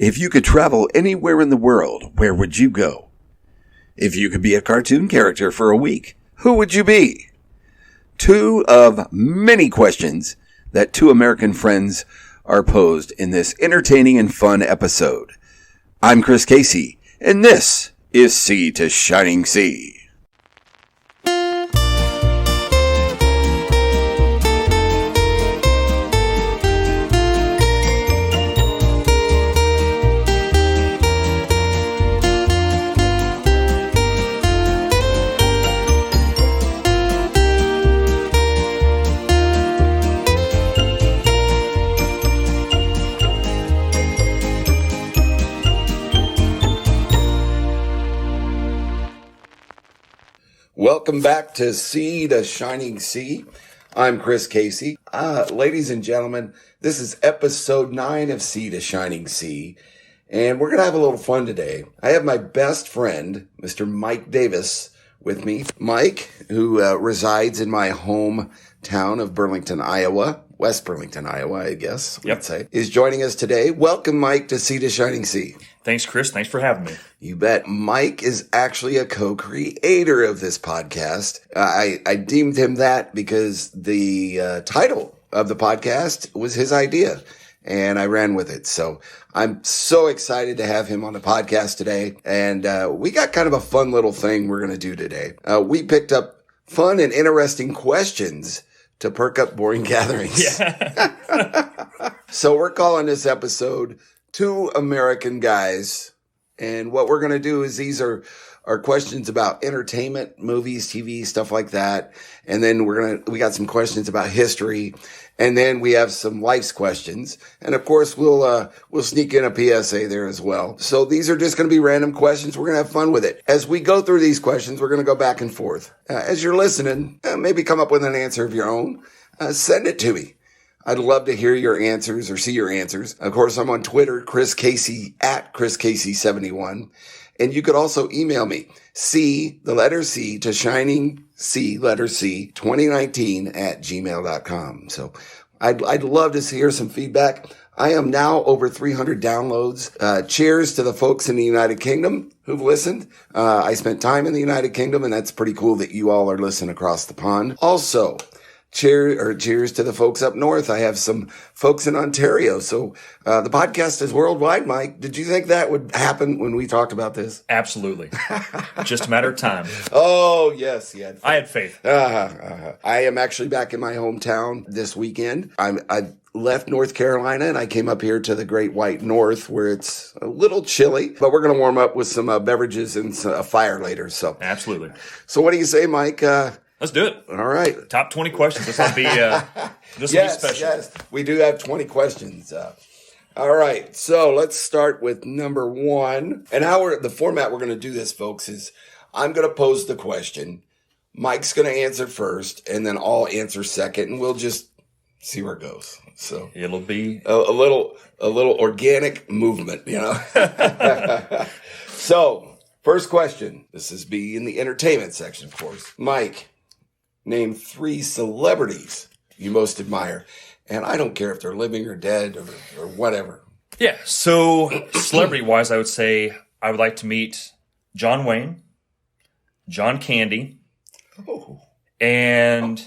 If you could travel anywhere in the world, where would you go? If you could be a cartoon character for a week, who would you be? Two of many questions that two American friends are posed in this entertaining and fun episode. I'm Chris Casey, and this is Sea to Shining Sea. Welcome back to Sea to Shining Sea. I'm Chris Casey. Ladies and gentlemen, this is episode 9 of Sea to Shining Sea, and we're going to have a little fun today. I have my best friend, Mr. Mike Davis, with me. Mike, who resides in my hometown of Burlington, Iowa, West Burlington, Iowa, I guess we'd say, is joining us today. Welcome, Mike, to Sea to Shining Sea. Thanks, Chris. Thanks for having me. You bet. Mike is actually a co-creator of this podcast. I deemed him that because the title of the podcast was his idea, and I ran with it. So I'm so excited to have him on the podcast today. And we got kind of a fun little thing we're going to do today. We picked up fun and interesting questions to perk up boring gatherings. Yeah. So we're calling this episode Two American Guys. And what we're going to do is these are questions about entertainment, movies, TV, stuff like that. And then we got some questions about history. And then we have some life's questions. And of course, we'll sneak in a PSA there as well. So these are just going to be random questions. We're going to have fun with it. As we go through these questions, we're going to go back and forth. As you're listening, maybe come up with an answer of your own. Send it to me. I'd love to hear your answers or see your answers. Of course, I'm on Twitter, Chris Casey at Chris Casey71. And you could also email me, the letter C to shining C, letter C, 2019 at gmail.com. So I'd love to hear some feedback. I am now over 300 downloads. Cheers to the folks in the United Kingdom who've listened. I spent time in the United Kingdom, and that's pretty cool that you all are listening across the pond. Also, cheers to the folks up north. I have some folks in Ontario. So the podcast is worldwide, Mike. Did you think that would happen when we talked about this? Absolutely. Just a matter of time. Oh, yes. I had faith. I am actually back in my hometown this weekend. I left North Carolina and I came up here to the Great White North where it's a little chilly, but we're going to warm up with some beverages and a fire later. So absolutely. So what do you say, Mike? Let's do it. All right. Top 20 questions. This will be special. Yes, we do have 20 questions. All right. So let's start with number 1. And the format we're going to do this, folks, is I'm going to pose the question. Mike's going to answer first, and then I'll answer second, and we'll just see where it goes. So it'll be a little organic movement, you know. So first question. This is be in the entertainment section, of course. Mike, name 3 celebrities you most admire. And I don't care if they're living or dead or whatever. Yeah. So celebrity-wise, I would say I would like to meet John Wayne, John Candy, and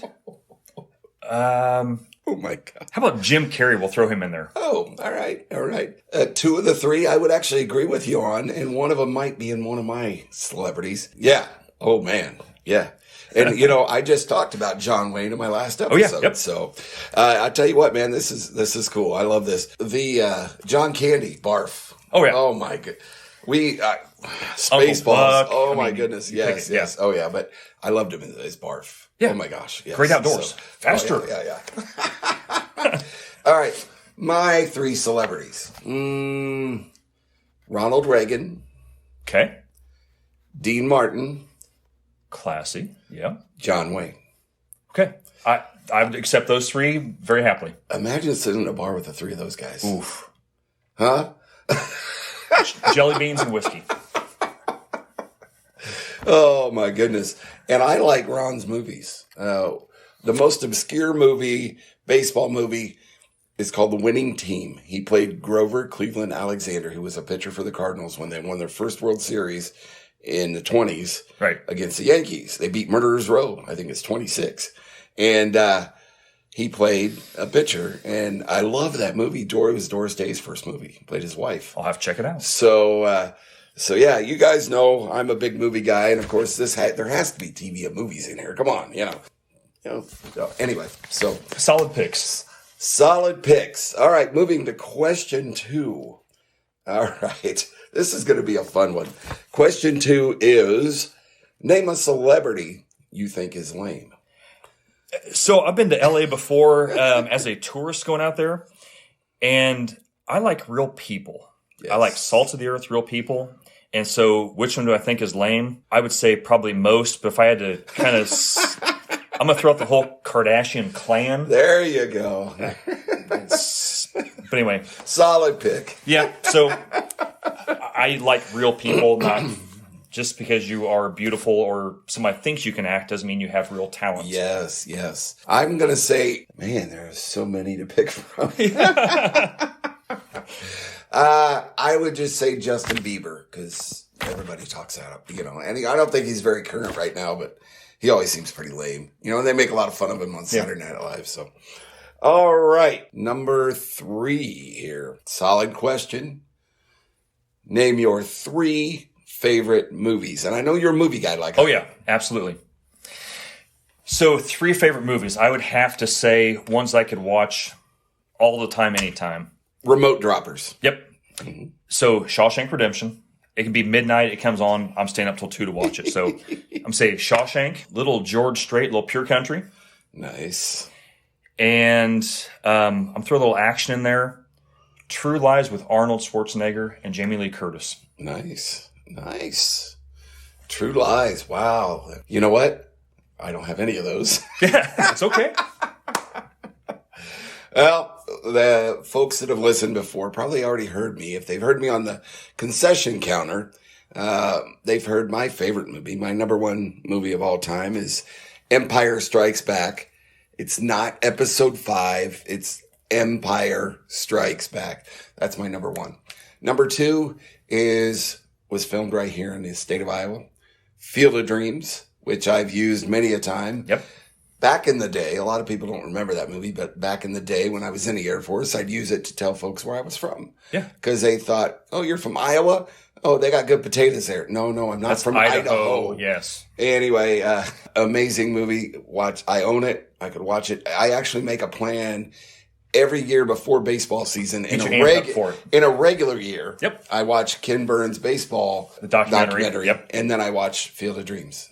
oh my God. How about Jim Carrey? We'll throw him in there. Oh, all right. 2 of the 3 I would actually agree with you on, and one of them might be in one of my celebrities. Yeah. Oh, man. Yeah. And, you know, I just talked about John Wayne in my last episode. Oh, yeah. Yep. So I tell you what, man, this is cool. I love this. The John Candy, barf. Oh, yeah. Oh, my God. Spaceballs. Oh, my goodness. Yes, yeah. yes. Oh, yeah. But I loved him as barf. Yeah. Oh, my gosh. Yes. Great outdoors. Faster. Oh, yeah. All right. My 3 celebrities. Ronald Reagan. Okay. Dean Martin. Classy. Yeah. John Wayne. Okay. I would accept those 3 very happily. Imagine sitting in a bar with the 3 of those guys. Oof. Huh? Jelly beans and whiskey. Oh, my goodness. And I like Ron's movies. The most obscure movie, baseball movie, is called The Winning Team. He played Grover Cleveland Alexander, who was a pitcher for the Cardinals when they won their first World Series in the 20s against the Yankees. They beat Murderers Row. I think it's 26. And he played a pitcher. And I love that movie. It was Doris Day's first movie. He played his wife. I'll have to check it out. So yeah, you guys know I'm a big movie guy. And, of course, there has to be TV and movies in here. Come on, So anyway, so. Solid picks. Solid picks. All right, moving to question 2. All right, this is going to be a fun one. Question 2 is, name a celebrity you think is lame. So I've been to LA before as a tourist going out there, and I like real people. Yes. I like salt of the earth, real people. And so which one do I think is lame? I would say probably most, but if I had to kind of... I'm going to throw out the whole Kardashian clan. There you go. But anyway. Solid pick. Yeah. So I like real people, not just because you are beautiful or somebody thinks you can act doesn't mean you have real talent. Yes, yes. I'm going to say, man, there are so many to pick from. I would just say Justin Bieber because everybody talks about it, and I don't think he's very current right now, but he always seems pretty lame. And they make a lot of fun of him on Saturday Night Live. So, all right. Number 3 here. Solid question. Name your 3 favorite movies. And I know you're a movie guy like Oh, yeah. Absolutely. So 3 favorite movies. I would have to say ones I could watch all the time, anytime. Remote droppers. Yep. Mm-hmm. So Shawshank Redemption. It can be midnight. It comes on. I'm staying up till 2 to watch it. So I'm saying Shawshank, little George Strait, little Pure Country. Nice. And I'm throwing a little action in there. True Lies with Arnold Schwarzenegger and Jamie Lee Curtis. Nice. Nice. True Lies. Wow. You know what? I don't have any of those. Yeah, it's okay. Well, the folks that have listened before probably already heard me. If they've heard me on the concession counter, they've heard my favorite movie. My number 1 movie of all time is Empire Strikes Back. It's not episode 5. It's Empire Strikes Back. That's my number 1. Number 2 was filmed right here in the state of Iowa. Field of Dreams, which I've used many a time. Yep. Back in the day, a lot of people don't remember that movie, but back in the day when I was in the Air Force, I'd use it to tell folks where I was from. Yeah. Because they thought, oh, you're from Iowa? Oh, they got good potatoes there. No, I'm not. That's from Idaho. Yes. Anyway, amazing movie. I own it. I could watch it. I actually make a plan every year before baseball season. In a regular year, yep. I watch Ken Burns' baseball the documentary. Yep. And then I watch Field of Dreams.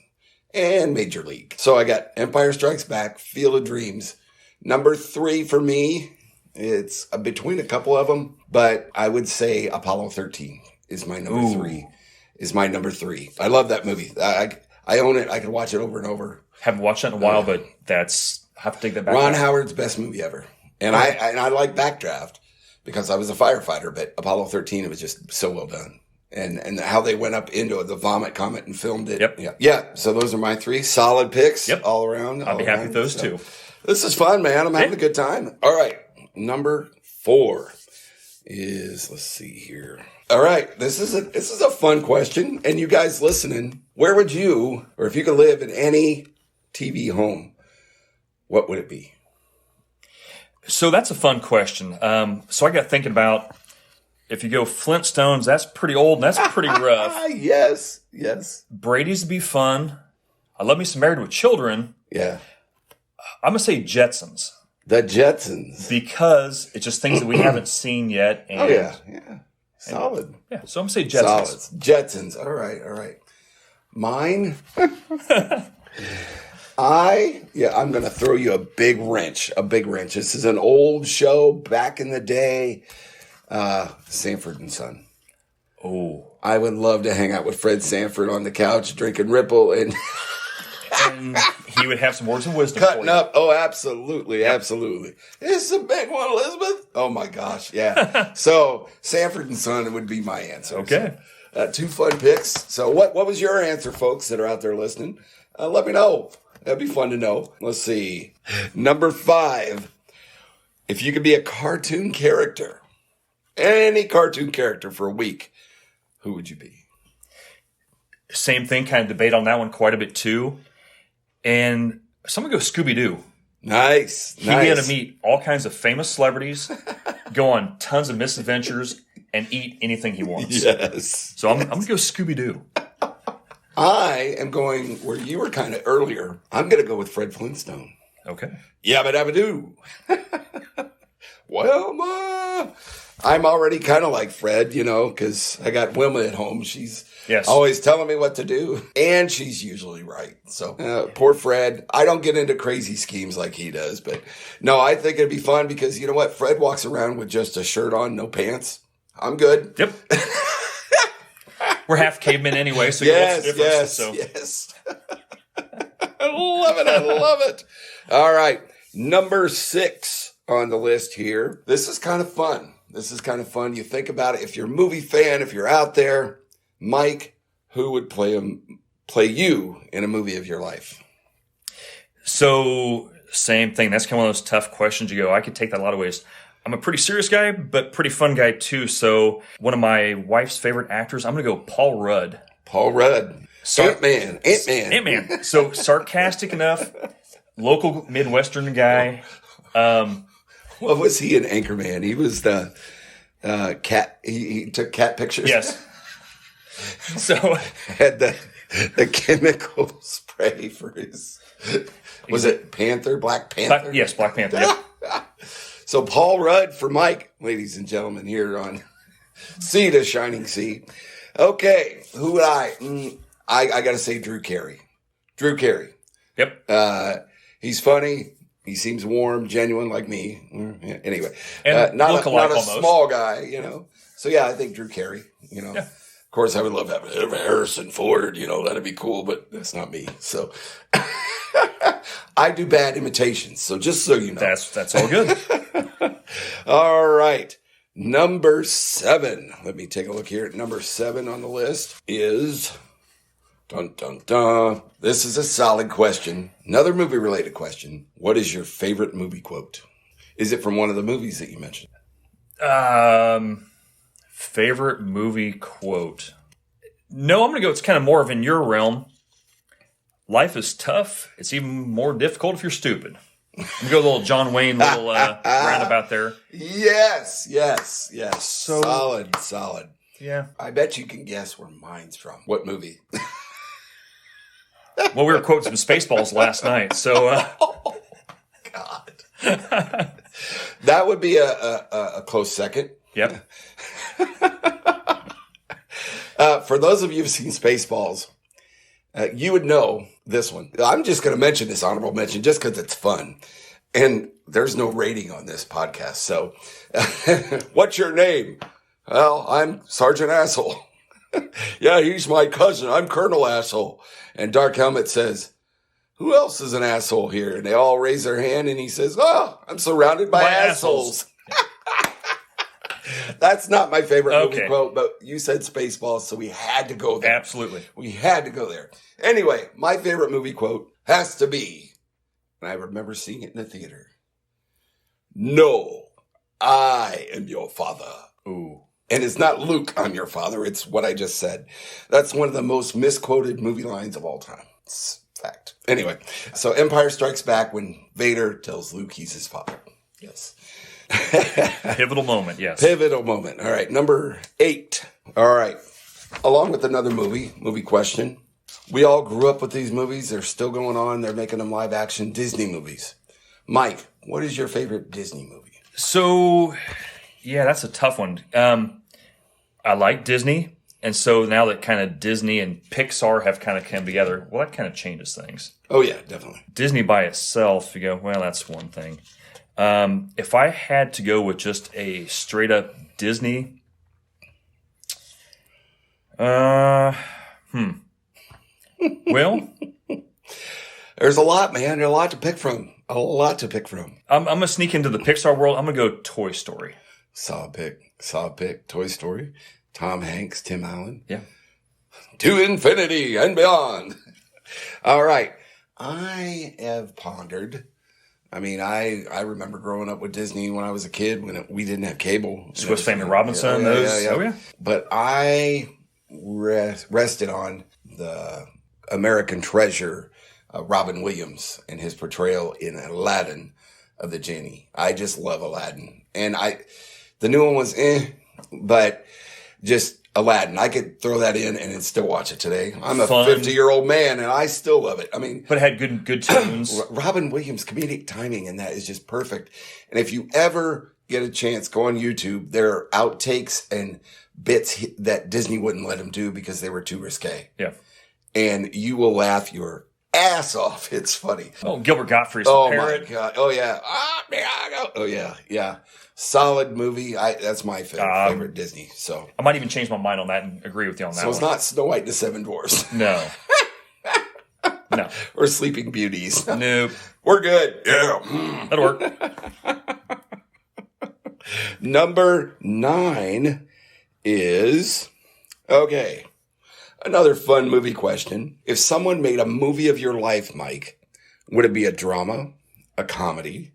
And Major League. So I got Empire Strikes Back, Field of Dreams. Number 3 for me, it's between a couple of them, but I would say Apollo 13 is my number 3. Is my number 3. I love that movie. I own it. I can watch it over and over. Haven't watched it in a while, but I have to take that back. Ron Howard's best movie ever. And I like Backdraft because I was a firefighter, but Apollo 13, it was just so well done. And how they went up into the vomit comet and filmed it. Yep. Yeah. So those are my 3 solid picks. Yep. All around. I'll be happy with those 2. This is fun, man. I'm having a good time. All right. Number 4 is, let's see here. All right. This is a fun question. And you guys listening, where would you, or if you could live in any TV home, what would it be? So that's a fun question. So I got thinking about, if you go Flintstones, that's pretty old and that's pretty rough. Yes. Brady's would be fun. I love me some Married with Children. Yeah. I'm going to say Jetsons. The Jetsons. Because it's just things that we haven't seen yet. And, yeah. Solid. So I'm going to say Jetsons. Solid. Jetsons. All right. Mine? I'm going to throw you a big wrench. This is an old show back in the day. Sanford and Son. Oh, I would love to hang out with Fred Sanford on the couch, drinking Ripple, and he would have some words of wisdom. Cutting up. Oh, absolutely, absolutely. This is a big one, Elizabeth. Oh my gosh, yeah. So Sanford and Son would be my answer. Okay, so, 2 fun picks. So what was your answer, folks that are out there listening? Let me know. That'd be fun to know. Let's see. Number 5. If you could be a cartoon character, any cartoon character for a week, who would you be? Same thing, kind of debate on that one quite a bit too. And someone go Scooby-Doo. Nice. He'd be able to meet all kinds of famous celebrities, go on tons of misadventures, and eat anything he wants. Yes. So I'm going to go Scooby-Doo. I am going where you were kind of earlier. I'm going to go with Fred Flintstone. Okay. Yabba dabba doo. Well, Ma, I'm already kind of like Fred, because I got Wilma at home. She's always telling me what to do, and she's usually right. So poor Fred. I don't get into crazy schemes like he does, but no, I think it'd be fun because you know what? Fred walks around with just a shirt on, no pants. I'm good. Yep. We're half cavemen anyway, so what's the difference? Yes. I love it. I love it. All right. Number 6 on the list here. This is kind of fun. You think about it. If you're a movie fan, if you're out there, Mike, who would play you in a movie of your life? So, same thing. That's kind of one of those tough questions you go, I could take that a lot of ways. I'm a pretty serious guy, but pretty fun guy too. So, one of my wife's favorite actors, I'm going to go Paul Rudd. Paul Rudd. Ant-Man. So, sarcastic enough, local Midwestern guy. What was he in Anchorman? He was the cat. He took cat pictures. Yes. So had the chemical spray for his. Was it Panther? Black Panther? Yes, Black Panther. Yep. So Paul Rudd for Mike, ladies and gentlemen, here on Sea to Shining Sea. Okay, who would I got to say Drew Carey. Drew Carey. Yep. He's funny. He seems warm, genuine like me. Anyway, and not a small guy, So yeah, I think Drew Carey, Yeah. Of course, I would love having Harrison Ford, that'd be cool, but that's not me. So I do bad imitations. So just so you know. That's all good. All right. Number 7. Let me take a look here. Number 7 on the list is dun dun dun. This is a solid question. Another movie related question. What is your favorite movie quote? Is it from one of the movies that you mentioned? Favorite movie quote. No, I'm going to go, it's kind of more of in your realm. Life is tough. It's even more difficult if you're stupid. I'm going to go a little John Wayne, roundabout there. Yes. So, solid. Yeah. I bet you can guess where mine's from. What movie? Well, we were quoting some Spaceballs last night, so. Oh, God. That would be a close second. Yep. For those of you who've seen Spaceballs, you would know this one. I'm just going to mention this honorable mention just because it's fun. And there's no rating on this podcast. So, what's your name? Well, I'm Sergeant Asshole. Yeah, he's my cousin. I'm Colonel Asshole. And Dark Helmet says, who else is an asshole here? And they all raise their hand and he says, oh, I'm surrounded by assholes. That's not my favorite movie quote, but you said Spaceballs, so we had to go there. Absolutely. We had to go there. Anyway, my favorite movie quote has to be, and I remember seeing it in the theater, no, I am your father. Ooh. And it's not Luke, I'm your father. It's what I just said. That's one of the most misquoted movie lines of all time. It's fact. Anyway, so Empire Strikes Back when Vader tells Luke he's his father. Yes. Pivotal moment, yes. Pivotal moment. All right, number 8. All right. Along with another movie question. We all grew up with these movies. They're still going on. They're making them live action Disney movies. Mike, what is your favorite Disney movie? So, yeah, that's a tough one. I like Disney. And so now that kind of Disney and Pixar have kind of come together, well, that kind of changes things. Oh, yeah, definitely. Disney by itself, you go, well, that's one thing. If I had to go with just a straight up Disney, well, there's a lot, man. There's a lot to pick from. I'm going to sneak into the Pixar world. I'm going to go Toy Story. Solid pick. Toy Story. Tom Hanks, Tim Allen. Yeah. To infinity and beyond. All right. I have pondered I mean, I remember growing up with Disney when I was a kid when we didn't have cable. Swiss Family Robinson, Oh, yeah. But I rested on the American treasure, Robin Williams, and his portrayal in Aladdin of the Genie. I just love Aladdin. And the new one was but just Aladdin. I could throw that in and still watch it today. I'm a 50-year-old man and I still love it. I mean, but it had good tunes. Robin Williams' comedic timing in that is just perfect. And if you ever get a chance, go on YouTube. There are outtakes and bits that Disney wouldn't let him do because they were too risque. Yeah. And you will laugh your ass off. It's funny. Oh, Gilbert Gottfried's parrot. My God. Oh, yeah. Oh, yeah. Yeah. Solid movie. That's my favorite Disney. So I might even change my mind on that and agree with you on that. So it's not Snow White and the Seven Dwarfs. No. No. Or Sleeping Beauties. Nope. We're good. Yeah. That'll work. Number 9 is, okay, another fun movie question. If someone made a movie of your life, Mike, would it be a drama, a comedy,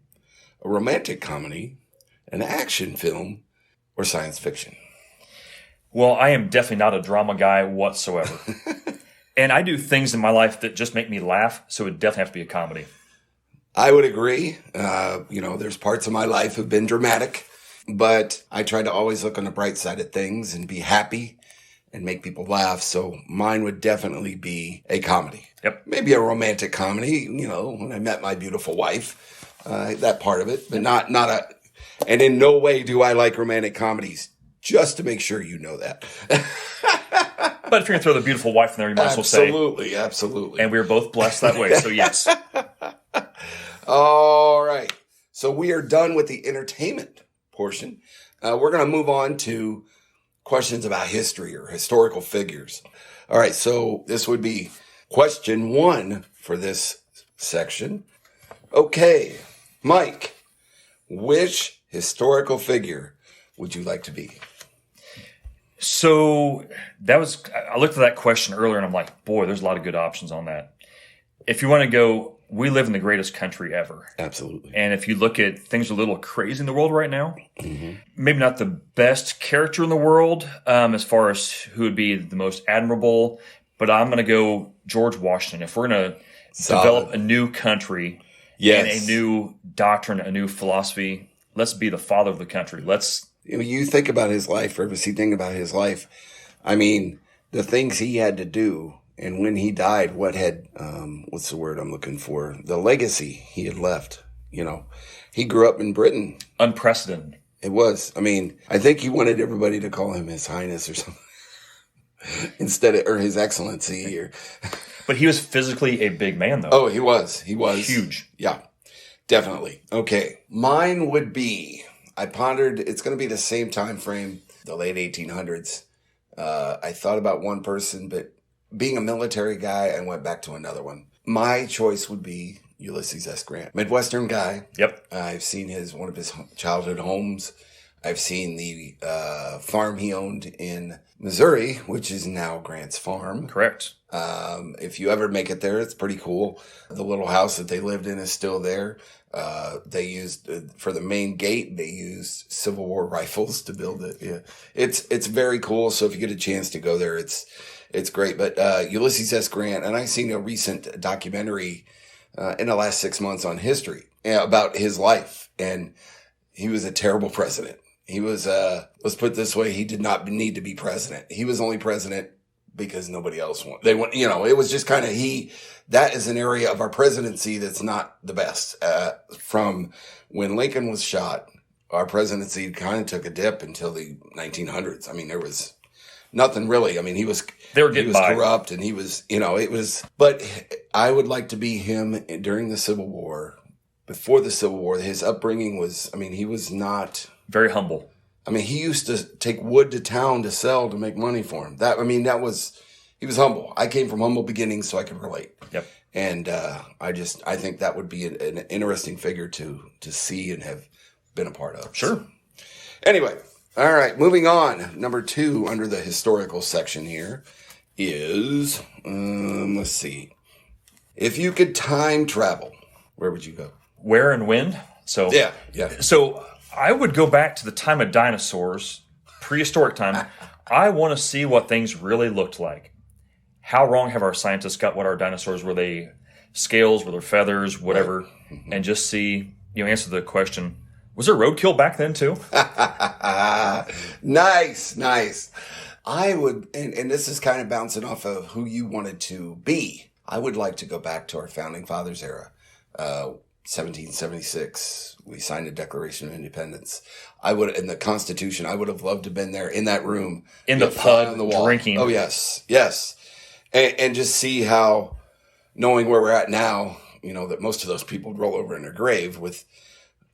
a romantic comedy, an action film, or science fiction? Well, I am definitely not a drama guy whatsoever. And I do things in my life that just make me laugh, so it would definitely have to be a comedy. I would agree. There's parts of my life have been dramatic, but I try to always look on the bright side of things and be happy and make people laugh. So mine would definitely be a comedy. Yep. Maybe a romantic comedy, when I met my beautiful wife, that part of it, but not and in no way do I like romantic comedies, just to make sure you know that. But if you're going to throw the beautiful wife in there, you might as well say. Absolutely. And we are both blessed that way, so yes. All right. So we are done with the entertainment portion. We're going to move on to questions about history or historical figures. All right. So this would be question 1 for this section. Okay. Mike, which historical figure would you like to be? So I looked at that question earlier and I'm like, boy, there's a lot of good options on that. If you want to go, we live in the greatest country ever. Absolutely. And if you look at things are a little crazy in the world right now, maybe not the best character in the world as far as who would be the most admirable, but I'm going to go George Washington. If we're going to develop a new country and a new doctrine, a new philosophy, let's be the father of the country. You think about his life, or if you think about his life, I mean, the things he had to do, and when he died, what's the word I'm looking for? The legacy he had left. He grew up in Britain. Unprecedented. It was. I mean, I think he wanted everybody to call him His Highness or something or His Excellency. But he was physically a big man, though. Oh, he was. He was huge. Yeah, definitely. Okay, mine would be. I pondered, it's going to be the same time frame, the late 1800s. I thought about one person, but being a military guy, I went back to another one. My choice would be Ulysses S. Grant. Midwestern guy. Yep. I've seen one of his childhood homes. I've seen the farm he owned in Missouri, which is now Grant's Farm. Correct. If you ever make it there, it's pretty cool. The little house that they lived in is still there. They used for the main gate, they used Civil War rifles to build it. Yeah. It's very cool. So if you get a chance to go there, it's great. But Ulysses S. Grant, and I seen a recent documentary in the last 6 months on history about his life, and he was a terrible president. He was let's put it this way, he did not need to be president. He was only president because nobody else wanted. It was just kind of that is an area of our presidency that's not the best. From when Lincoln was shot, our presidency kind of took a dip until the 1900s. I mean, there was nothing really. I mean, he was corrupt, and he was, it was. But I would like to be him during the Civil War. Before the Civil War, his upbringing was. I mean, he was not very humble. I mean, he used to take wood to town to sell to make money for him. He was humble. I came from humble beginnings, so I can relate. Yep. And I think that would be an interesting figure to see and have been a part of. Sure. So, anyway, all right, moving on. Number 2 under the historical section here is, let's see. If you could time travel, where would you go? where and when. So Yeah. So I would go back to the time of dinosaurs, prehistoric time. I want to see what things really looked like. How wrong have our scientists got? What our dinosaurs were? They scales? Were there feathers? Whatever, and just see. Answer the question. Was there roadkill back then too? Nice. I would, and this is kind of bouncing off of who you wanted to be. I would like to go back to our founding fathers era. 1776, we signed the Declaration of Independence. In the Constitution, I would have loved to have been there in that room. In the pub, on the wall. Drinking. Oh, yes. And just see how, knowing where we're at now, that most of those people would roll over in their grave with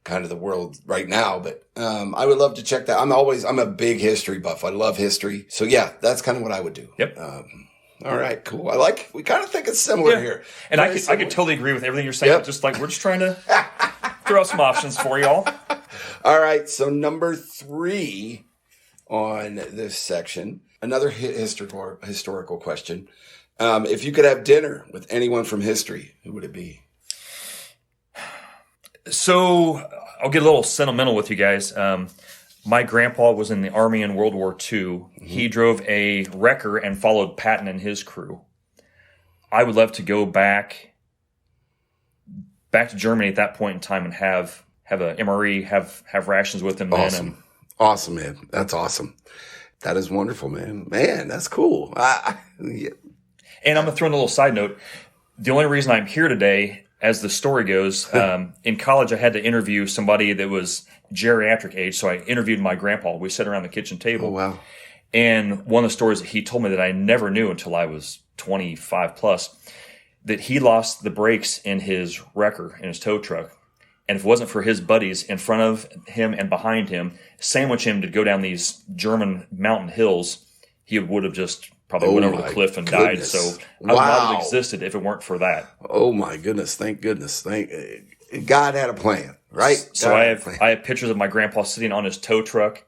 kind of the world right now. But I would love to check that. I'm a big history buff. I love history. So, yeah, that's kind of what I would do. Yep. All right, cool. We kind of think it's similar here. And I could totally agree with everything you're saying. Yep. Just like we're just trying to throw out some options for y'all. All right, so number 3 on this section, another historical question. If you could have dinner with anyone from history, who would it be? So I'll get a little sentimental with you guys. My grandpa was in the Army in World War II. Mm-hmm. He drove a wrecker and followed Patton and his crew. I would love to go back to Germany at that point in time and have a MRE, have rations with him. Awesome. Then. Awesome, man. That's awesome. That is wonderful, man. Man, that's cool. Yeah. And I'm going to throw in a little side note. The only reason I'm here today, as the story goes, in college I had to interview somebody that was geriatric age, so I interviewed my grandpa. We sat around the kitchen table. Oh, wow. And one of the stories that he told me that I never knew until I was 25 plus, that he lost the brakes in his wrecker, in his tow truck. And if it wasn't for his buddies in front of him and behind him, sandwich him to go down these German mountain hills, he would have just probably went over the cliff and died. So I would not have existed if it weren't for that. Oh, my goodness. Thank goodness. God had a plan, right? So I have pictures of my grandpa sitting on his tow truck.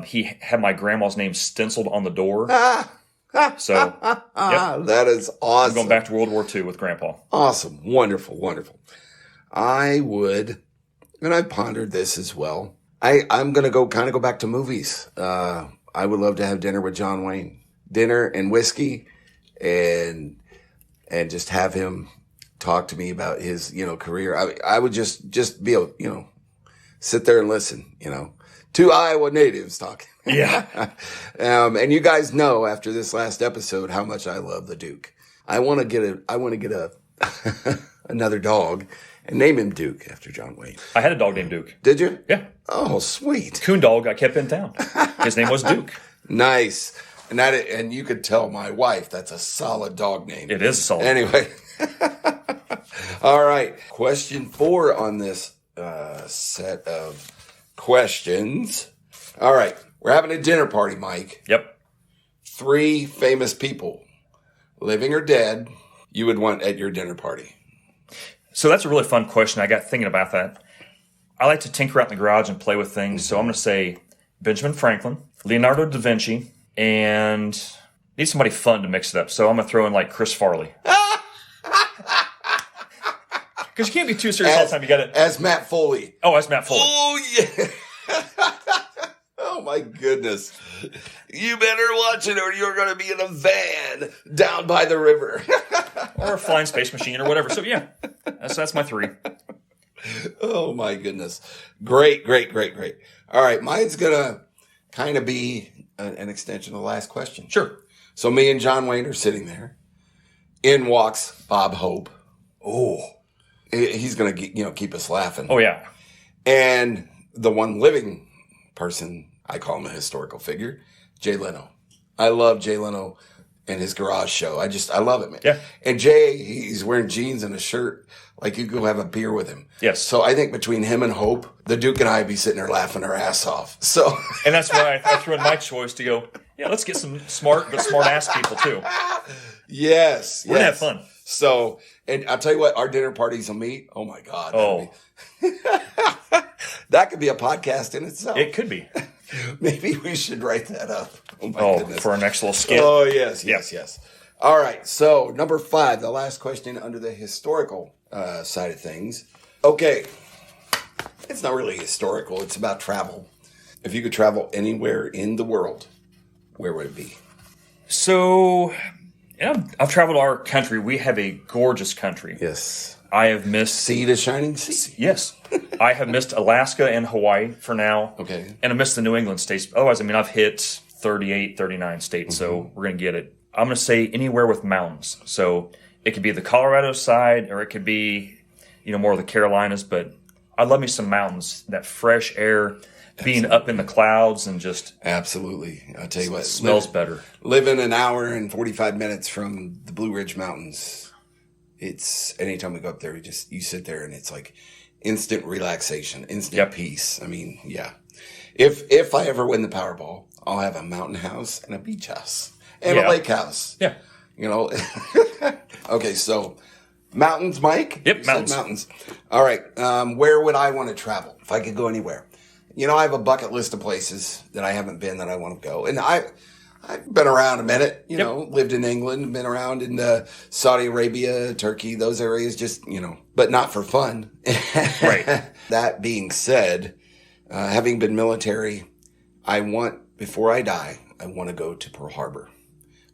He had my grandma's name stenciled on the door. So yep. That is awesome. I'm going back to World War II with grandpa. Awesome. Wonderful. I would, and I pondered this as well. I'm going to go back to movies. I would love to have dinner with John Wayne. Dinner and whiskey and just have him talk to me about his, career. I would just be able, sit there and listen, two Iowa natives talking. Yeah. And you guys know after this last episode how much I love the Duke. I want to get another dog and name him Duke after John Wayne. I had a dog named Duke. Did you? Yeah. Oh, sweet. Coon dog I kept in town. His name was Duke. Nice. And you could tell my wife that's a solid dog name. It is a solid. Anyway. All right. Question 4 on this set of questions. All right. We're having a dinner party, Mike. Yep. 3 famous people, living or dead, you would want at your dinner party. So that's a really fun question. I got thinking about that. I like to tinker out in the garage and play with things. So I'm going to say Benjamin Franklin, Leonardo da Vinci, and need somebody fun to mix it up. So I'm going to throw in like Chris Farley. Because you can't be too serious all the time. You got to as Matt Foley. Oh, as Matt Foley. Oh yeah. Oh my goodness. You better watch it or you're going to be in a van down by the river. Or a flying space machine or whatever. So yeah, that's my 3. Oh my goodness. Great. All right. Mine's going to kind of be an extension of the last question. Sure. So me and John Wayne are sitting there. In walks Bob Hope. Oh, he's going to keep us laughing. Oh yeah. And the one living person, I call him a historical figure, Jay Leno. I love Jay Leno and his garage show. I love it, man. Yeah. And Jay, he's wearing jeans and a shirt. Like you go have a beer with him. Yes. So I think between him and Hope, the Duke and I would be sitting there laughing our ass off. So. And that's why I threw in my choice to go, yeah, let's get some smart but smart ass people too. Yes. We're going to have fun. So, and I'll tell you what, our dinner parties will meet. Oh my God. Oh. That could be a podcast in itself. It could be. Maybe we should write that up. Oh my goodness. For our next little skit. Oh, yes. All right. So, number 5, the last question under the historical side of things. Okay. It's not really historical. It's about travel. If you could travel anywhere in the world, where would it be? So, I've traveled our country. We have a gorgeous country. Yes. I have missed... Sea to shining sea. Yes. I have missed Alaska and Hawaii for now. Okay. And I missed the New England states. Otherwise, I've hit 38, 39 states, so we're going to get it. I'm going to say anywhere with mountains. So it could be the Colorado side, or it could be, more of the Carolinas, but I love me some mountains, that fresh air, being up in the clouds and just... Absolutely. I'll tell you what. It smells better. Living an hour and 45 minutes from the Blue Ridge Mountains, it's anytime we go up there, you sit there and it's like instant relaxation, instant peace. Yeah. If I ever win the Powerball, I'll have a mountain house and a beach house and a lake house. Yeah. Okay, so mountains, Mike? Yep, mountains. Mountains. All right. Where would I want to travel if I could go anywhere? I have a bucket list of places that I haven't been that I want to go. And I've been around a minute, lived in England, been around in Saudi Arabia, Turkey, those areas, just, but not for fun. Right. That being said, having been military, before I die, I want to go to Pearl Harbor.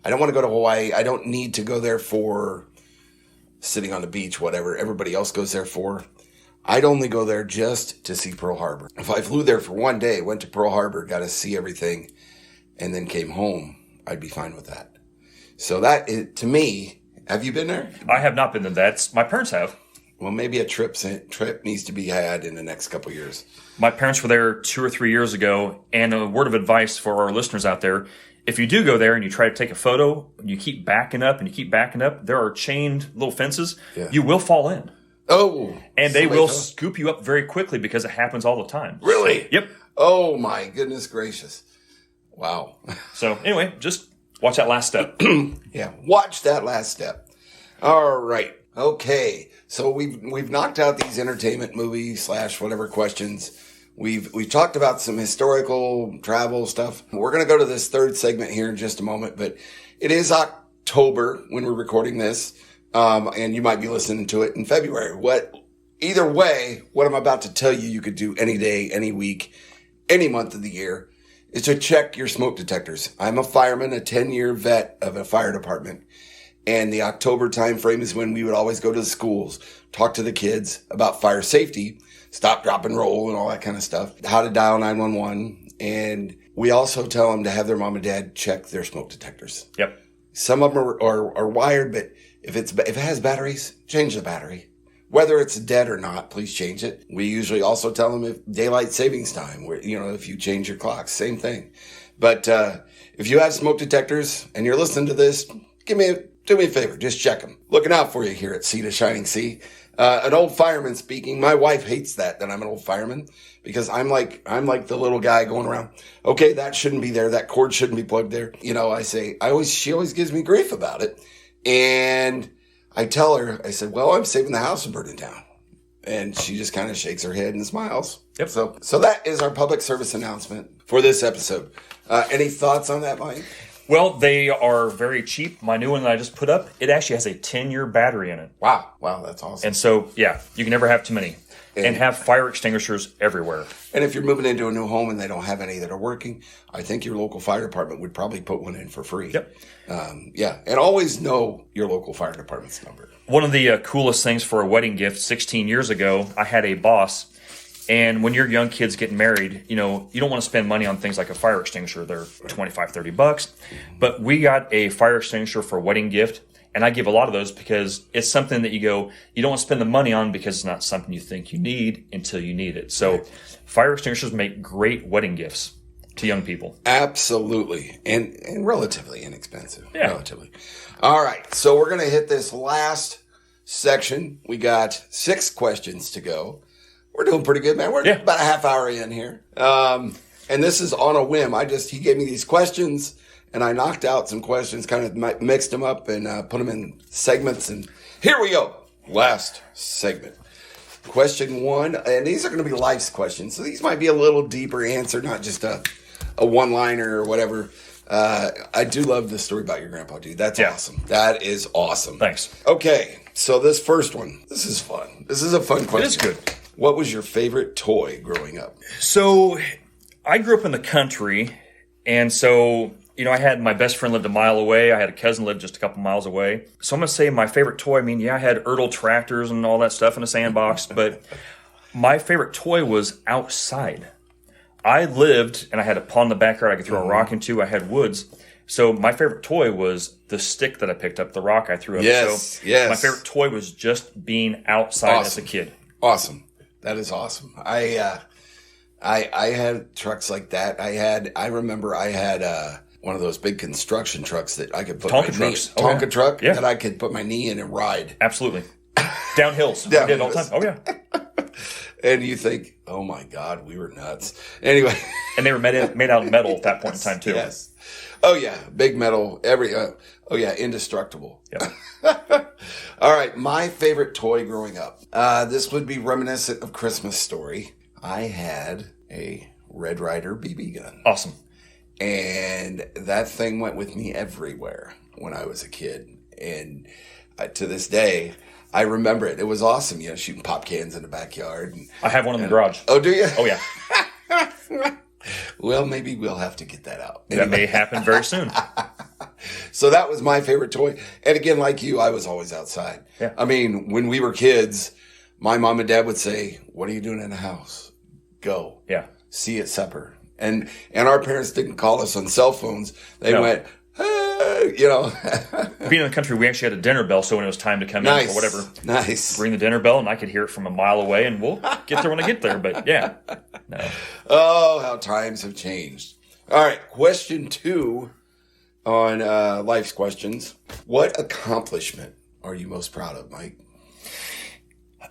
I don't want to go to Hawaii. I don't need to go there for sitting on the beach, whatever everybody else goes there for. I'd only go there just to see Pearl Harbor. If I flew there for one day, went to Pearl Harbor, got to see everything, and then came home, I'd be fine with that. So to me, have you been there? I have not been to that. My parents have. Well, maybe a trip needs to be had in the next couple of years. My parents were there 2 or 3 years ago, and a word of advice for our listeners out there: if you do go there and you try to take a photo, and you keep backing up, there are chained little fences. Yeah. You will fall in. Oh. And they will scoop you up very quickly because it happens all the time. Really? Yep. Oh, my goodness gracious. Wow. So anyway, just watch that last step. Yeah, watch that last step. All right. Okay. So we've knocked out these entertainment movie / whatever questions. We've talked about some historical travel stuff. We're going to go to this third segment here in just a moment, but it is October when we're recording this. And you might be listening to it in February. Either way, what I'm about to tell you could do any day, any week, any month of the year, is to check your smoke detectors. I'm a fireman, a 10-year vet of a fire department. And the October time frame is when we would always go to the schools, talk to the kids about fire safety, stop, drop, and roll, and all that kind of stuff, how to dial 911. And we also tell them to have their mom and dad check their smoke detectors. Yep. Some of them are wired, but if it has batteries, change the battery. Whether it's dead or not, please change it. We usually also tell them if daylight savings time, where, if you change your clocks, same thing. But if you have smoke detectors and you're listening to this, do me a favor, just check them. Looking out for you here at Sea to Shining Sea. An old fireman speaking. My wife hates that I'm an old fireman, because I'm like the little guy going around. Okay, that shouldn't be there. That cord shouldn't be plugged there. She always gives me grief about it. And I tell her, I said, well, I'm saving the house from burning down. And she just kind of shakes her head and smiles. Yep. So that is our public service announcement for this episode. Any thoughts on that, Mike? Well, they are very cheap. My new one that I just put up, it actually has a 10-year battery in it. Wow, that's awesome. And so, you can never have too many. And have fire extinguishers everywhere. And if you're moving into a new home and they don't have any that are working, I think your local fire department would probably put one in for free. Yep. And always know your local fire department's number. One of the coolest things for a wedding gift 16 years ago, I had a boss. And when your young kids getting married, you don't want to spend money on things like a fire extinguisher. They're $25-$30. But we got a fire extinguisher for a wedding gift. And I give a lot of those because it's something that you don't want to spend the money on because it's not something you think you need until you need it. So fire extinguishers make great wedding gifts to young people. Absolutely. And relatively inexpensive. Yeah. Relatively. All right. So we're going to hit this last section. We got 6 questions to go. We're doing pretty good, man. We're about a half hour in here. And this is on a whim. He gave me these questions. And I knocked out some questions, kind of mixed them up and put them in segments. And here we go. Last segment. Question 1. And these are going to be life's questions. So these might be a little deeper answer, not just a one-liner or whatever. I do love the story about your grandpa, dude. That's awesome. That is awesome. Thanks. Okay, so this first one, this is fun. This is a fun question. It is good. What was your favorite toy growing up? So I grew up in the country, and so, I had my best friend lived a mile away. I had a cousin lived just a couple miles away. So I'm going to say my favorite toy, I had Ertl tractors and all that stuff in a sandbox, but my favorite toy was outside. I lived, and I had a pond in the backyard I could throw a rock into. I had woods. So my favorite toy was the stick that I picked up, the rock I threw up. Yes. My favorite toy was just being outside as a kid. Awesome. That is awesome. I had trucks like that. I remember I had one of those big construction trucks that I could put Tonka truck that I could put my knee in and ride. Absolutely. Down hills. We did all the time. Oh, yeah. And you think, oh my God, we were nuts. Anyway. And they were made out of metal at that point in time, too. Yes. Oh, yeah. Big metal. Indestructible. Yep. All right. My favorite toy growing up. This would be reminiscent of Christmas Story. I had a Red Ryder BB gun. Awesome. And that thing went with me everywhere when I was a kid. And to this day, I remember it. It was awesome, shooting pop cans in the backyard. I have one in the garage. Oh, do you? Oh, yeah. Well, maybe we'll have to get that out. That may happen very soon. So that was my favorite toy. And again, like you, I was always outside. Yeah. I mean, when we were kids, my mom and dad would say, "What are you doing in the house? Go. Yeah. See you at supper." And our parents didn't call us on cell phones. They went, hey, Being in the country, we actually had a dinner bell, so when it was time to come in or whatever, ring the dinner bell, and I could hear it from a mile away, and we'll get there when I get there. But yeah, no. Oh, how times have changed. All right, question 2 on life's questions. What accomplishment are you most proud of, Mike?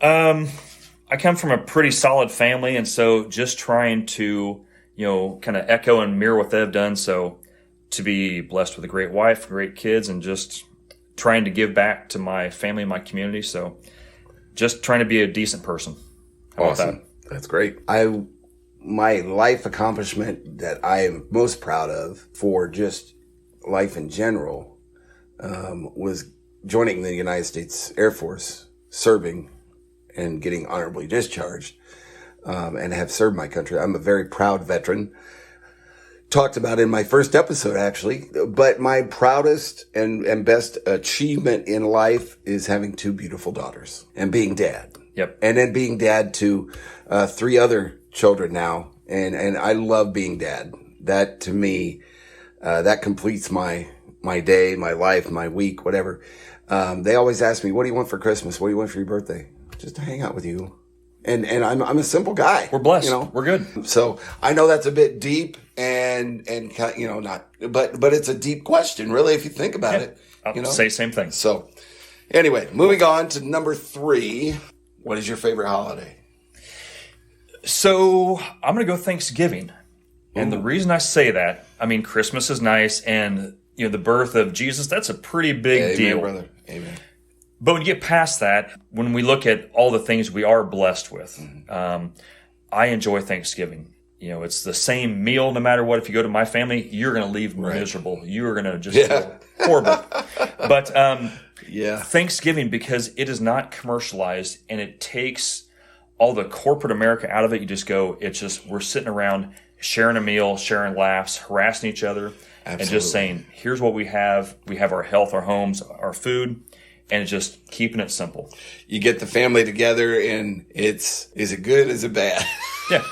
I come from a pretty solid family, and so just trying to, kind of echo and mirror what they've done. So to be blessed with a great wife, great kids, and just trying to give back to my family and my community. So just trying to be a decent person. How awesome. about that? That's great. My life accomplishment that I am most proud of for just life in general was joining the United States Air Force, serving and getting honorably discharged, and have served my country. I'm a very proud veteran. Talked about in my first episode, actually. But my proudest and best achievement in life is having 2 beautiful daughters and being dad. Yep. And then being dad to 3 other children now. And I love being dad. That, to me, that completes my day, my life, my week, whatever. They always ask me, what do you want for Christmas? What do you want for your birthday? Just to hang out with you. And I'm a simple guy. We're blessed. We're good. So I know that's a bit deep and not, but it's a deep question, really, if you think about it. I'll say the same thing. So anyway, moving on to number 3. What is your favorite holiday? So I'm going to go Thanksgiving. And the reason I say that, Christmas is nice, and the birth of Jesus, that's a pretty big deal. Brother. Amen. But when you get past that, when we look at all the things we are blessed with, I enjoy Thanksgiving. It's the same meal no matter what. If you go to my family, you're going to leave miserable. You're going to just feel horrible. But Thanksgiving, because it is not commercialized and it takes all the corporate America out of it, you just go, we're sitting around sharing a meal, sharing laughs, harassing each other, and just saying, here's what we have. We have our health, our homes, our food. And just keeping it simple. You get the family together, and is it good? Is it bad? Yeah.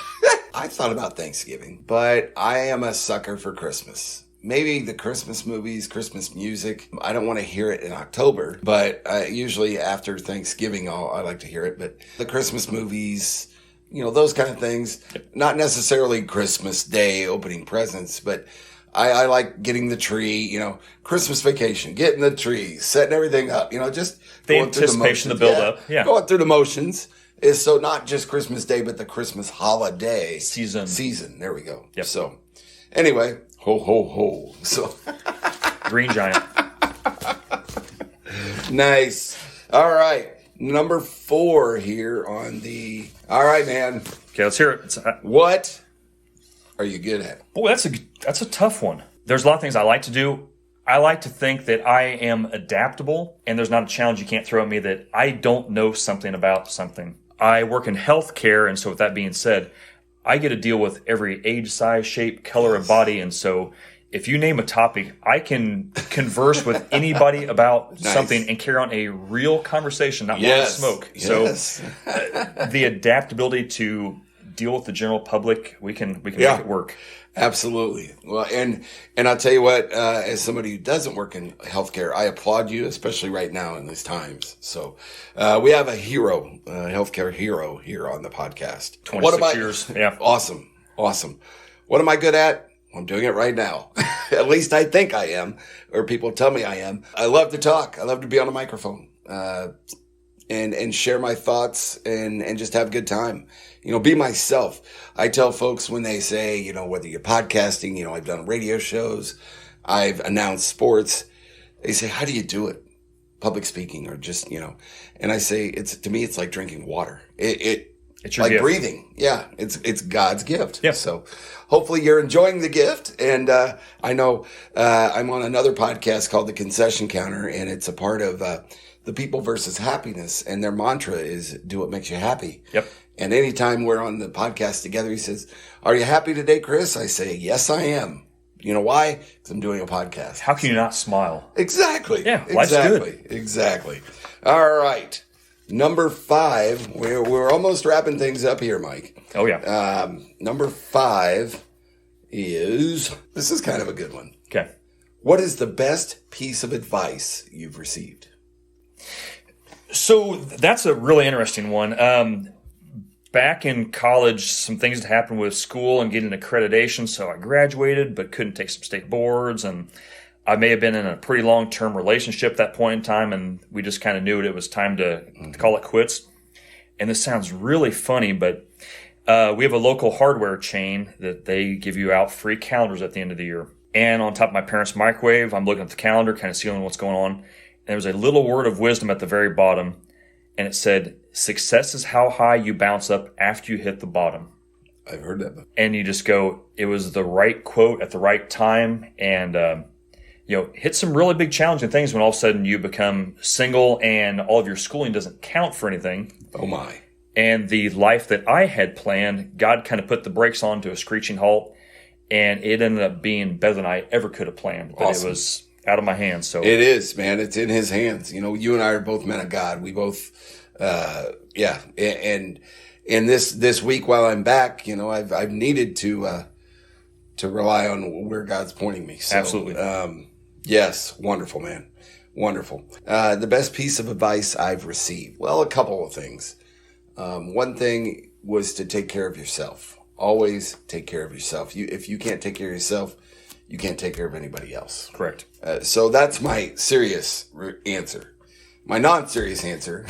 I thought about Thanksgiving, but I am a sucker for Christmas. Maybe the Christmas movies, Christmas music. I don't want to hear it in October, but usually after Thanksgiving, I like to hear it. But the Christmas movies, those kind of things. Not necessarily Christmas Day opening presents, but I like getting the tree, Christmas Vacation, getting the tree, setting everything up, just the anticipation, the build up. Yeah. Going through the motions is so not just Christmas Day, but the Christmas holiday season. There we go. Yep. So anyway, ho, ho, ho. So Green Giant. Nice. All right. Number 4 here on the, all right, man. Okay, let's hear it. What are you good at? Boy, that's a tough one. There's a lot of things I like to do. I like to think that I am adaptable, and there's not a challenge you can't throw at me that I don't know something about something. I work in healthcare, and so with that being said, I get to deal with every age, size, shape, color, and body, and so if you name a topic, I can converse with anybody about something and carry on a real conversation, not blowing smoke. Yes. So the adaptability to deal with the general public, we can make it work. Absolutely. Well, and I'll tell you what, as somebody who doesn't work in healthcare, I applaud you, especially right now in these times. So, we have a hero, healthcare hero here on the podcast. 26 years. Yeah. Awesome. What am I good at? I'm doing it right now. At least I think I am, or people tell me I am. I love to talk. I love to be on a microphone, and share my thoughts and just have a good time. Be myself. I tell folks when they say, whether you're podcasting, I've done radio shows, I've announced sports. They say, how do you do it? Public speaking or just, and I say, to me, it's like drinking water. It's your like gift. Breathing. Yeah. It's God's gift. Yeah. So hopefully you're enjoying the gift. And, I know, I'm on another podcast called The Concession Counter, and it's a part of, The People versus Happiness. And their mantra is do what makes you happy. Yep. And anytime we're on the podcast together, he says, are you happy today, Chris? I say, yes, I am. You know why? Because I'm doing a podcast. How can you not smile? Exactly. Yeah. Life's good. Exactly. All right. Number 5, we're almost wrapping things up here, Mike. Oh, yeah. Number 5 is, this is kind of a good one. Okay. What is the best piece of advice you've received? So that's a really interesting one. Back in college, some things had happened with school and getting accreditation, so I graduated but couldn't take some state boards, and I may have been in a pretty long-term relationship at that point in time, and we just kind of knew it was time to call it quits. And this sounds really funny, but we have a local hardware chain that they give you out free calendars at the end of the year. And on top of my parents' microwave, I'm looking at the calendar, kind of seeing what's going on. And there was a little word of wisdom at the very bottom, and it said, success is how high you bounce up after you hit the bottom. I've heard that. And you just go, it was the right quote at the right time, and hit some really big challenging things when all of a sudden you become single and all of your schooling doesn't count for anything. Oh my. And the life that I had planned, God kind of put the brakes on to a screeching halt, and it ended up being better than I ever could have planned. But It was out of my hands. So it is, man. It's in His hands. You and I are both men of God. We both, And this week while I'm back, I've needed to rely on where God's pointing me. So, absolutely. Yes. Wonderful, man. Wonderful. The best piece of advice I've received. Well, a couple of things. One thing was to take care of yourself. Always take care of yourself. If you can't take care of yourself, you can't take care of anybody else. Correct. So that's my serious answer. My non-serious answer,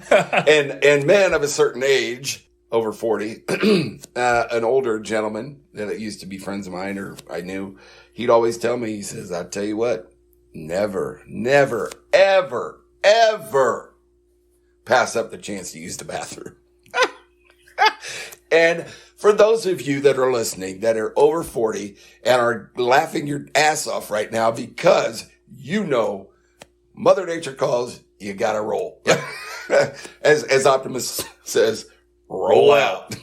and men of a certain age, over 40, an older gentleman that used to be friends of mine or I knew, he'd always tell me, he says, I'll tell you what, never, ever, ever pass up the chance to use the bathroom. And for those of you that are listening that are over 40 and are laughing your ass off right now because Mother Nature calls, you gotta roll. As Optimus says, roll out.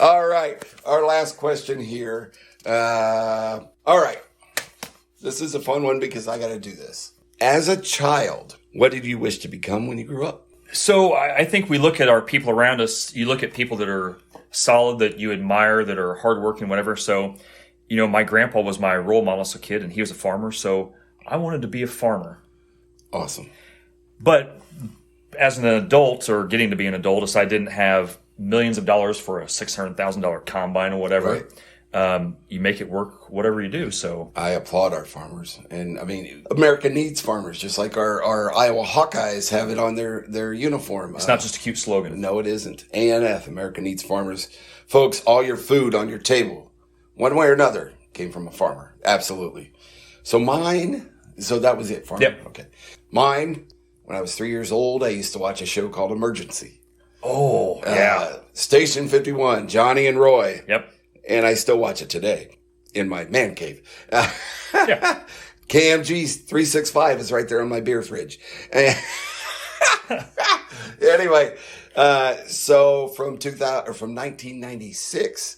All right. Our last question here. All right. This is a fun one because I gotta do this. As a child, what did you wish to become when you grew up? So I think we look at our people around us. You look at people that are solid, that you admire, that are hardworking, whatever. So, my grandpa was my role model as a kid, and he was a farmer. So I wanted to be a farmer. Awesome. But as an adult, or getting to be an adult, I didn't have millions of dollars for a $600,000 combine or whatever. Right. You make it work, whatever you do. So I applaud our farmers, and America needs farmers, just like our Iowa Hawkeyes have it on their uniform. It's not just a cute slogan. No, it isn't. ANF, America needs farmers, folks. All your food on your table, one way or another, came from a farmer. Absolutely. So that was it. Farmer. Yep. Okay. Mine. When I was 3 years old, I used to watch a show called Emergency. Oh, yeah. Station 51, Johnny and Roy. Yep. And I still watch it today. in my man cave. Yeah. KMG 365 is right there on my beer fridge. Anyway, so from 1996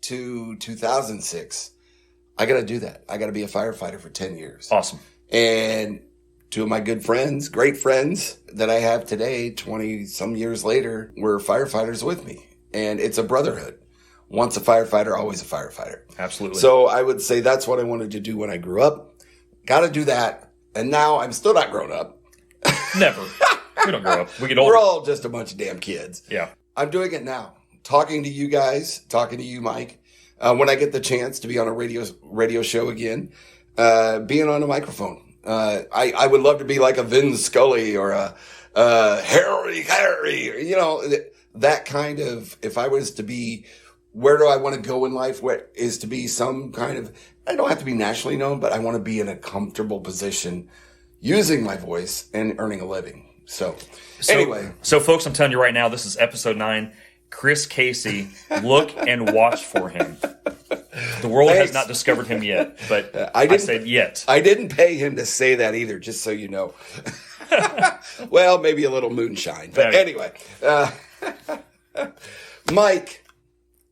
to 2006, I got to do that. I got to be a firefighter for 10 years. Awesome. And two of my good friends, great friends that I have today, 20 some years later, were firefighters with me. And it's a brotherhood. Once a firefighter, always a firefighter. Absolutely. So I would say that's what I wanted to do when I grew up. Got to do that. And now I'm still not grown up. Never. We don't grow up. We get older. We're all just a bunch of damn kids. Yeah. I'm doing it now. Talking to you guys, talking to you, Mike. When I get the chance to be on a radio show again, being on a microphone. I would love to be like a Vin Scully or a Harry, you know, that kind of, if I was to be, where do I want to go in life? What is to be some kind of, I don't have to be nationally known, but I want to be in a comfortable position using my voice and earning a living. So anyway. So folks, I'm telling you right now, this is episode 9. Chris Casey, look and watch for him. The world has not discovered him yet, but I said yet. I didn't pay him to say that either, just so you know. Well, maybe a little moonshine. But anyway, Mike,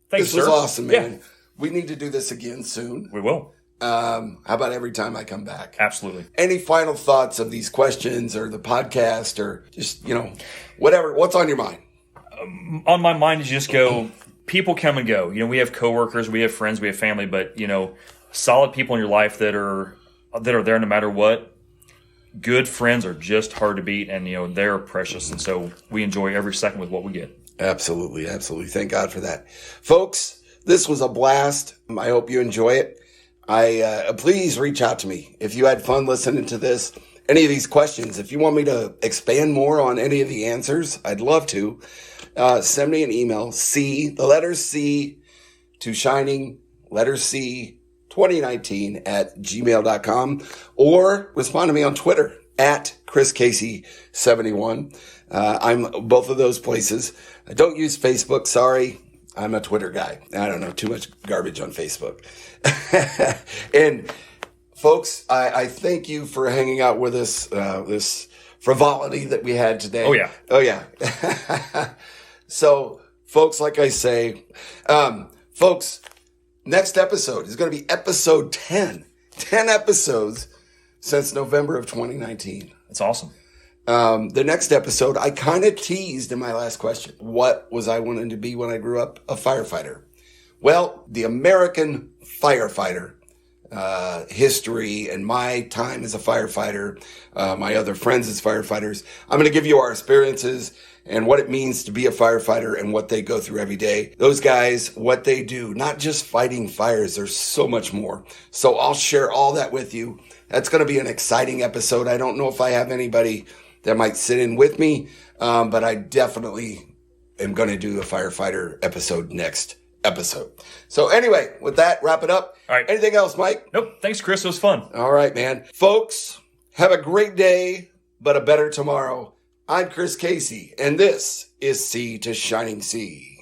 thanks, this was sir. awesome, man. Yeah. We need to do this again soon. We will. How about every time I come back? Absolutely. Any final thoughts of these questions or the podcast or just, you know, whatever? What's on your mind? On my mind is just go, people come and go. You know, we have coworkers, we have friends, we have family, but, you know, solid people in your life that are there no matter what. Good friends are just hard to beat, and, you know, they're precious. And so we enjoy every second with what we get. Absolutely. Absolutely. Thank God for that. Folks, this was a blast. I hope you enjoy it. Please reach out to me if you had fun listening to this. Any of these questions, if you want me to expand more on any of the answers, I'd love to. Send me an email, the letter C to shining, letter C 2019 at gmail.com, or respond to me on Twitter at ChrisCasey71. I'm both of those places. I don't use Facebook. Sorry. I'm a Twitter guy. I don't know, too much garbage on Facebook. And folks, I thank you for hanging out with us, this frivolity that we had today. Oh, yeah. Oh, yeah. So, folks, like I say, folks, next episode is going to be episode 10. 10 episodes since November of 2019. That's awesome. The next episode, I kind of teased in my last question. What was I wanting to be when I grew up? A firefighter. Well, the American firefighter history and my time as a firefighter, my other friends as firefighters. I'm going to give you our experiences and what it means to be a firefighter and what they go through every day. Those guys, what they do, not just fighting fires, there's so much more. So I'll share all that with you. That's going to be an exciting episode. I don't know if I have anybody that might sit in with me, but I definitely am going to do a firefighter episode next episode. So anyway, with that, wrap it up. All right. Anything else, Mike? Nope. Thanks, Chris. It was fun. All right, man. Folks, have a great day, but a better tomorrow. I'm Chris Casey, and this is Sea to Shining Sea.